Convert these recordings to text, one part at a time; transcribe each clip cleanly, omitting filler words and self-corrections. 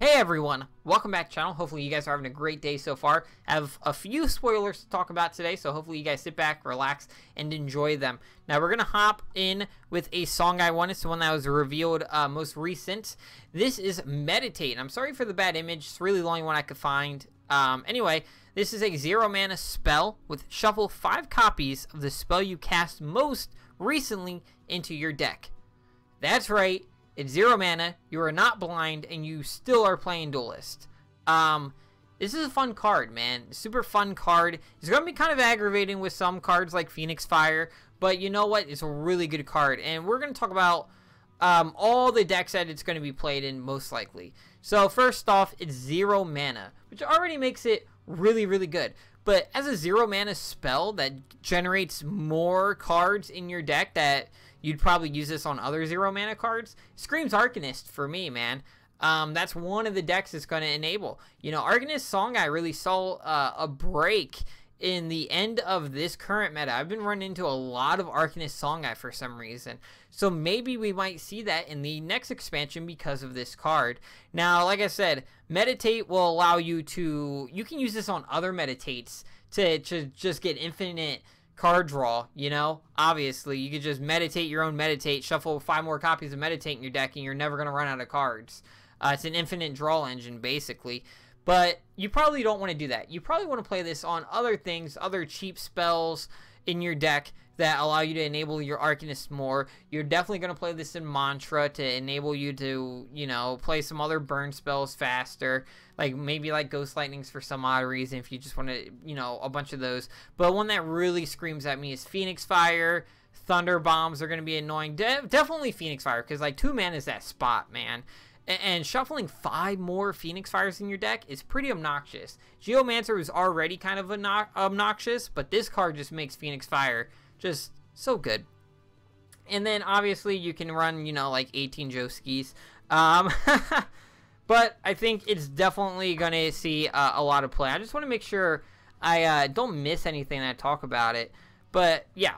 Hey everyone, welcome back to the channel. Hopefully you guys are having a great day so far. I have a few spoilers to talk about today, so hopefully you guys sit back, relax, and enjoy them. Now we're going to hop in with a song I won. It's the one that was revealed most recent. This is Meditate. I'm sorry for the bad image. It's really the only one I could find. Anyway, this is a 0 mana spell with shuffle 5 copies of the spell you cast most recently into your deck. That's right. It's 0 mana, you are not blind, and you still are playing Duelist. This is a fun card, man. Super fun card. It's going to be kind of aggravating with some cards like Phoenix Fire, but you know what? It's a really good card, and we're going to talk about all the decks that it's going to be played in, most likely. So first off, it's 0 mana, which already makes it really, really good. But as a 0 mana spell that generates more cards in your deck that you'd probably use this on other 0 mana cards, screams Arcanist for me, man. That's one of the decks it's going to enable. You know, Arcanist Songhai really saw a break in the end of this current meta. I've been running into a lot of Arcanist Songhai for some reason. So maybe we might see that in the next expansion because of this card. Now, like I said, Meditate will allow you to... You can use this on other Meditates to just get infinite card draw, you know? Obviously, you could just meditate your own Meditate, shuffle 5 more copies of Meditate in your deck, and you're never going to run out of cards. It's an infinite draw engine, basically. But you probably don't want to do that. You probably want to play this on other things, other cheap spells in your deck that allow you to enable your Arcanist more. You're definitely going to play this in Mantra to enable you to, you know, play some other burn spells faster. Like maybe like Ghost Lightnings for some odd reason if you just want to, you know, a bunch of those. But one that really screams at me is Phoenix Fire. Thunder Bombs are going to be annoying. Definitely Phoenix Fire because like 2 mana is that spot, man. And shuffling 5 more Phoenix Fires in your deck is pretty obnoxious. Geomancer was already kind of obnoxious, but this card just makes Phoenix Fire just so good. And then obviously you can run, you know, like 18 Joskis. But I think it's definitely going to see a lot of play. I just want to make sure I don't miss anything I talk about it. But yeah.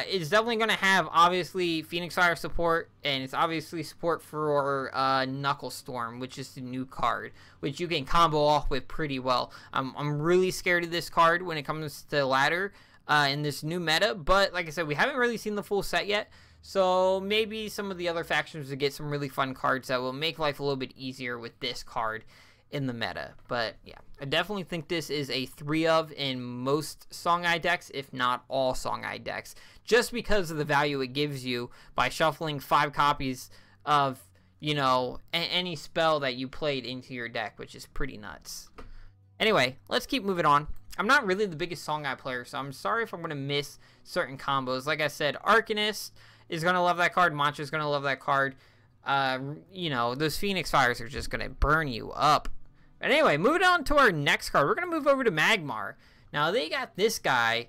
It's definitely going to have, obviously, Phoenix Fire support, and it's obviously support for Knuckle Storm, which is the new card, which you can combo off with pretty well. I'm really scared of this card when it comes to ladder in this new meta, but like I said, we haven't really seen the full set yet, so maybe some of the other factions will get some really fun cards that will make life a little bit easier with this card in the meta. But yeah, I definitely think this is a 3 of in most Songhai decks, if not all Songhai decks, just because of the value it gives you by shuffling 5 copies of, you know, any spell that you played into your deck, which is pretty nuts. Anyway, let's keep moving on. I'm not really the biggest Songhai player, so I'm sorry if I'm going to miss certain combos. Like I said, Arcanist is going to love that card, Mantra is going to love that card. You know, those Phoenix Fires are just going to burn you up. But anyway, moving on to our next card, we're going to move over to Magmar. Now, they got this guy,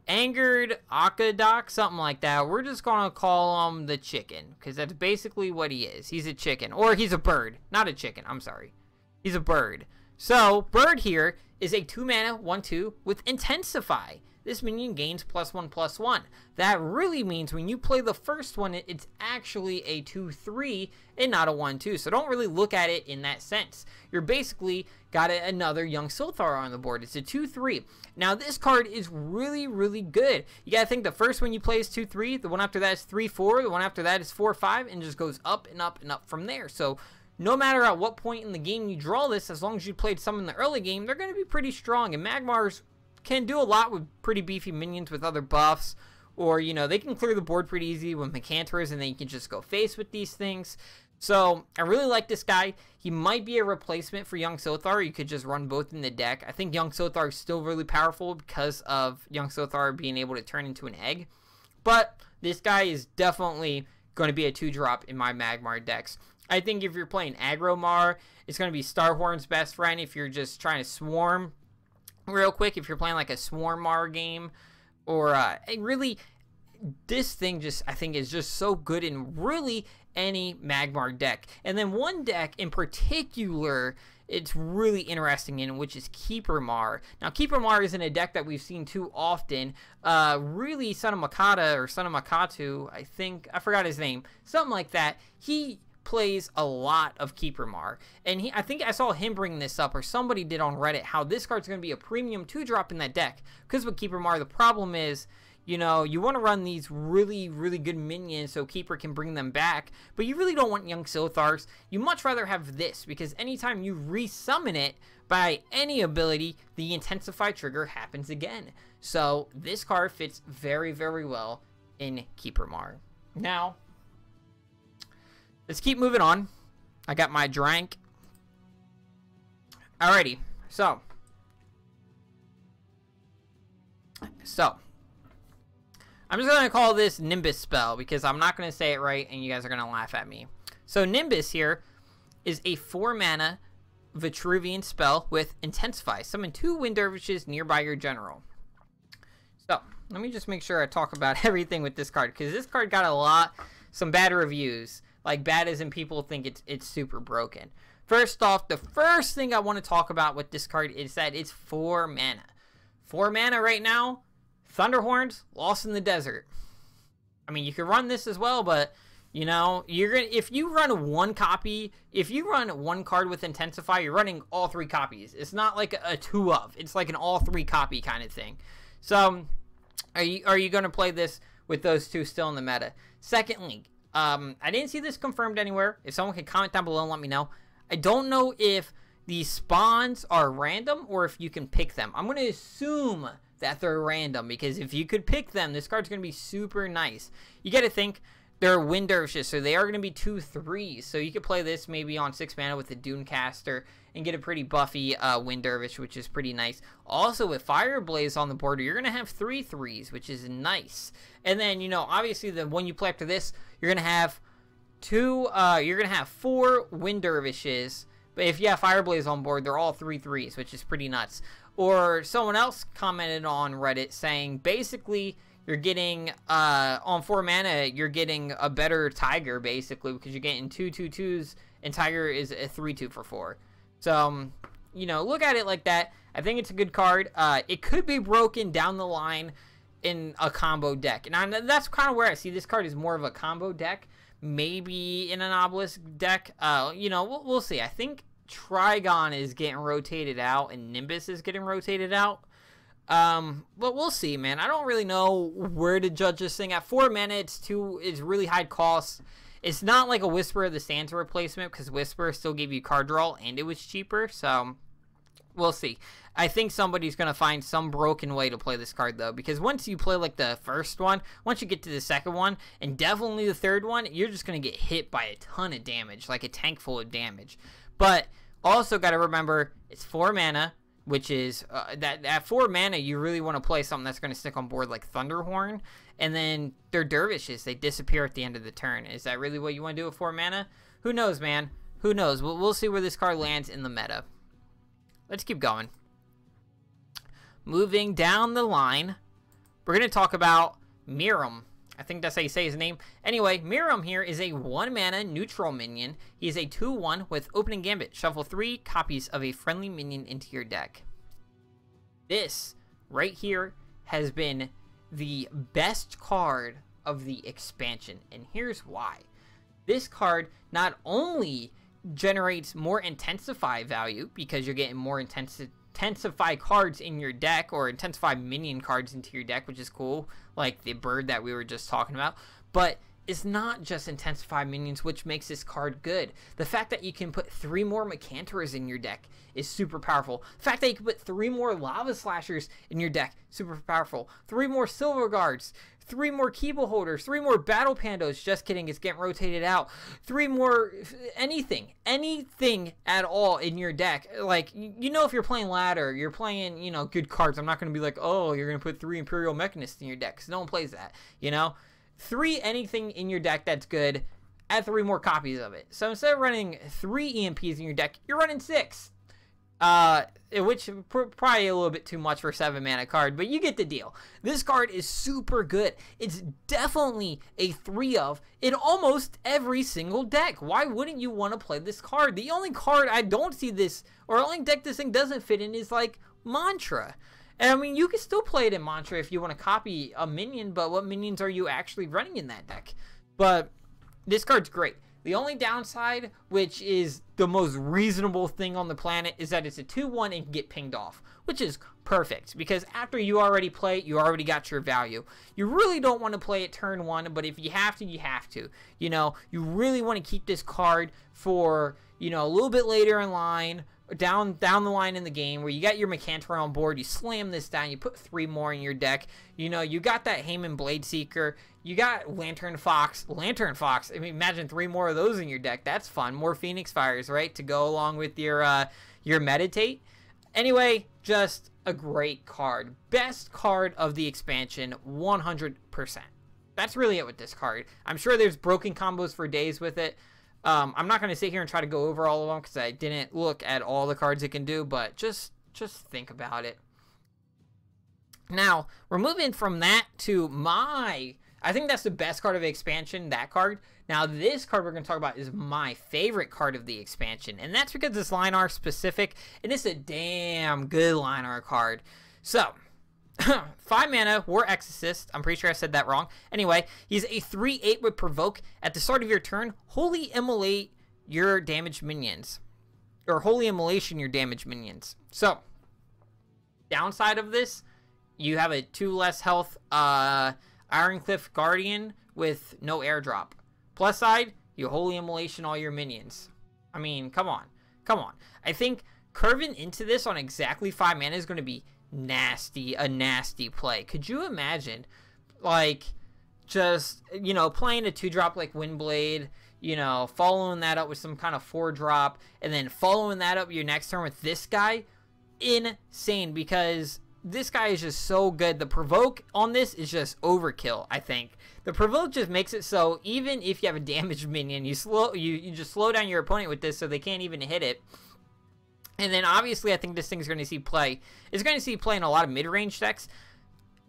Angered Akadoc, something like that. We're just going to call him the chicken, because that's basically what he is. He's a chicken, or he's a bird. Not a chicken, I'm sorry. He's a bird. So, bird here is a 2 mana 1/2 with Intensify. This minion gains +1/+1. That really means when you play the first one, it's actually a 2/3 and not a 1/2. So don't really look at it in that sense. You're basically got another Young Silthar on the board. It's a 2/3. Now this card is really, really good. You gotta think the first one you play is 2/3. The one after that is 3/4. The one after that is 4/5, and just goes up and up and up from there. So no matter at what point in the game you draw this, as long as you played some in the early game, they're gonna be pretty strong. And Magmar's can do a lot with pretty beefy minions with other buffs, or you know, they can clear the board pretty easy with Mechantras, and then you can just go face with these things. So I really like this guy. He might be a replacement for Young Silthar. You could just run both in the deck. I think Young Silthar is still really powerful because of Young Silthar being able to turn into an egg, but this guy is definitely going to be a 2-drop in my Magmar decks. I think if you're playing Aggro Mar, it's going to be Starhorn's best friend if you're just trying to swarm real quick, if you're playing like a Swarmar game, or really, this thing just, I think, is just so good in really any Magmar deck. And then one deck in particular it's really interesting in, which is Keeper Mar. Now, Keeper Mar isn't a deck that we've seen too often. Really, Son of Makata, or Son of Makatu, I think, I forgot his name, something like that. He plays a lot of Keeper Mar, and I think I saw him bring this up, or somebody did on Reddit, how this card's going to be a premium 2-drop in that deck. Because with Keeper Mar, the problem is, you know, you want to run these really, really good minions so Keeper can bring them back, but you really don't want Young Silthars. You much rather have this, because anytime you resummon it by any ability, the Intensify trigger happens again. So this card fits very, very well in Keeper Mar. Now, let's keep moving on. I got my drink. Alrighty, so I'm just going to call this Nimbus spell because I'm not going to say it right and you guys are going to laugh at me. So Nimbus here is a 4-mana Vitruvian spell with Intensify. Summon 2 Wind Dervishes nearby your general. So, let me just make sure I talk about everything with this card, because this card got some bad reviews. Like, bad as in people think it's super broken. First off, the first thing I want to talk about with this card is that it's 4 mana. 4 mana right now, Thunderhorns, Lost in the Desert. I mean, you could run this as well, but, you know, if you run one copy, if you run one card with Intensify, you're running all 3 copies. It's not like a 2 of. It's like an all 3 copy kind of thing. So, are you going to play this with those 2 still in the meta? Secondly, I didn't see this confirmed anywhere. If someone can comment down below and let me know. I don't know if these spawns are random or if you can pick them. I'm going to assume that they're random, because if you could pick them, this card's going to be super nice. You got to think they're Wind Dervishes, so they are going to be 2/3s. So you could play this maybe on 6 mana with the Dunecaster and get a pretty buffy Wind Dervish, which is pretty nice. Also, with Fire Blaze on the board, you're going to have 3/3s, which is nice. And then, you know, obviously, when you play after this, you're going to have 4 Wind Dervishes. But if you have Fire Blaze on board, they're all 3/3s, which is pretty nuts. Or someone else commented on Reddit saying, basically, you're getting, on 4 mana, you're getting a better Tiger, basically, because you're getting 2 2/2s, and Tiger is a 3/2 for 4. So, you know, look at it like that. I think it's a good card. It could be broken down the line in a combo deck. And that's kind of where I see this card is more of a combo deck. Maybe in an Obelisk deck. You know, we'll see. I think Trigon is getting rotated out, and Nimbus is getting rotated out. But we'll see, man. I don't really know where to judge this thing. At 4 mana, it's really high cost. It's not like a Whisper of the Santa replacement, because Whisper still gave you card draw, and it was cheaper, so we'll see. I think somebody's going to find some broken way to play this card, though, because once you play, like, the first one, once you get to the second one, and definitely the third one, you're just going to get hit by a ton of damage, like a tank full of damage. But also got to remember, it's 4 mana, which is, at 4 mana, you really want to play something that's going to stick on board, like Thunderhorn. And then they're Dervishes. They disappear at the end of the turn. Is that really what you want to do with 4 mana? Who knows, man? Who knows? We'll see where this card lands in the meta. Let's keep going. Moving down the line, we're going to talk about Mirim. I think that's how you say his name. Anyway, Mirim here is a 1 mana neutral minion. He is a 2/1 with Opening Gambit. Shuffle 3 copies of a friendly minion into your deck. This right here has been the best card of the expansion, and here's why. This card not only generates more Intensify value, because you're getting more Intensify cards in your deck, or Intensify minion cards into your deck, which is cool, like the bird that we were just talking about, but it's not just Intensify minions which makes this card good. The fact that you can put 3 more Mechantras in your deck is super powerful. The fact that you can put 3 more Lava Slashers in your deck, super powerful. 3 more Silver Guards, 3 more Keeble Holders, 3 more Battle Pandos, just kidding, it's getting rotated out. 3 more anything at all in your deck. Like, you know, if you're playing ladder, you're playing, you know, good cards. I'm not going to be like, oh, you're going to put 3 Imperial Mechanists in your deck, because no one plays that, you know? 3 anything in your deck that's good, add 3 more copies of it. So instead of running 3 EMPs in your deck, you're running 6. Which probably a little bit too much for a 7 mana card, but you get the deal. This card is super good. It's definitely a 3 of in almost every single deck. Why wouldn't you want to play this card? The only card I don't see this, or only deck this thing doesn't fit in, is like Mantra. And I mean, you can still play it in Mantra if you want to copy a minion, but what minions are you actually running in that deck? But this card's great. The only downside, which is the most reasonable thing on the planet, is that it's a 2-1 and can get pinged off, which is perfect, because after you already play it, you already got your value. You really don't want to play it turn 1, but if you have to, you have to. You know, you really want to keep this card for, you know, a little bit later in line, down the line in the game, where you got your Mecantor on board, you slam this down, you put 3 more in your deck. You know, you got that Heyman Blade Seeker, you got Lantern Fox. I mean, imagine 3 more of those in your deck. That's fun. More Phoenix Fires, right, to go along with your Meditate. Anyway, just a great card. Best card of the expansion, 100%. That's really it with this card. I'm sure there's broken combos for days with it. I'm not going to sit here and try to go over all of them because I didn't look at all the cards it can do, but just think about it. Now, we're moving from that to I think that's the best card of the expansion, that card. Now, this card we're going to talk about is my favorite card of the expansion, and that's because it's line art specific, and it's a damn good line art card. So, 5 mana, War Exorcist. I'm pretty sure I said that wrong. Anyway, he's a 3/8 with Provoke. At the start of your turn, Holy Immolate your damaged minions. Or Holy Immolation your damaged minions. So, downside of this, you have a 2 less health Ironcliff Guardian with no airdrop. Plus side, you Holy Immolation all your minions. I mean, come on. Come on. I think curving into this on exactly 5 mana is going to be a nasty play. Could you imagine, like, just, you know, playing a 2-drop like Windblade, you know, following that up with some kind of 4-drop, and then following that up your next turn with this guy? Insane, because this guy is just so good. The Provoke on this is just overkill, I think. The Provoke just makes it so even if you have a damaged minion, you just slow down your opponent with this so they can't even hit it. And then obviously I think this thing's going to see play. It's going to see play in a lot of mid-range decks.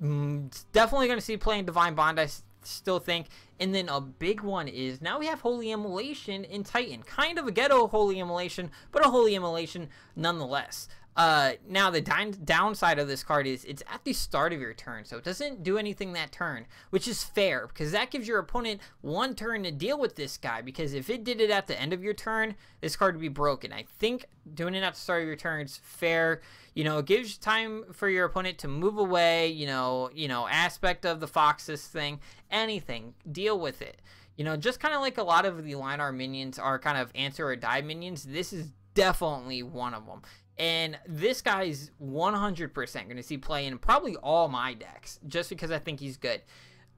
It's definitely going to see play in Divine Bond, I still think. And then a big one is now we have Holy Immolation in Titan. Kind of a ghetto Holy Immolation, but a Holy Immolation nonetheless. Now the downside of this card is it's at the start of your turn, so it doesn't do anything that turn, which is fair because that gives your opponent 1 turn to deal with this guy, because if it did it at the end of your turn, this card would be broken. I think doing it at the start of your turn is fair. You know, it gives time for your opponent to move away, you know, aspect of the Foxes thing, anything, deal with it. You know, just kind of like a lot of the line art minions are kind of answer or die minions, this is definitely one of them. And this guy's 100% going to see play in probably all my decks, just because I think he's good.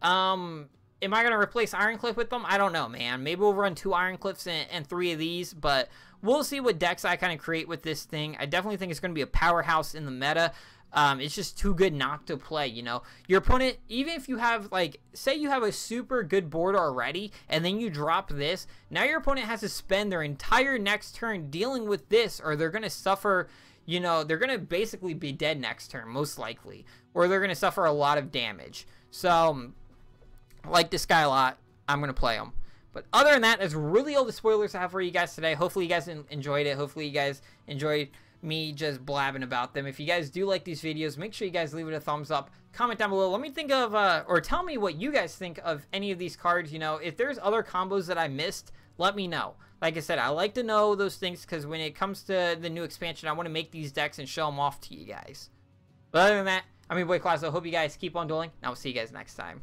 Am I going to replace Ironcliff with them? I don't know, man. Maybe we'll run 2 Ironcliffs and 3 of these, but we'll see what decks I kind of create with this thing. I definitely think it's going to be a powerhouse in the meta. It's just too good not to play, you know. Your opponent, even if you have, like, say you have a super good board already, and then you drop this, now your opponent has to spend their entire next turn dealing with this, or they're going to suffer, you know, they're going to basically be dead next turn, most likely. Or they're going to suffer a lot of damage. So, I like this guy a lot. I'm going to play him. But other than that, that's really all the spoilers I have for you guys today. Hopefully you guys enjoyed it. Hopefully you guys enjoyed me just blabbing about them. If you guys do like these videos, make sure you guys leave it a thumbs up, comment down below, let me think of or tell me what you guys think of any of these cards. You know, if there's other combos that I missed, let me know. Like I said, I like to know those things because when it comes to the new expansion, I want to make these decks and show them off to you guys. But other than that, I'm your boy Claus. I hope you guys keep on dueling, and I will see you guys next time.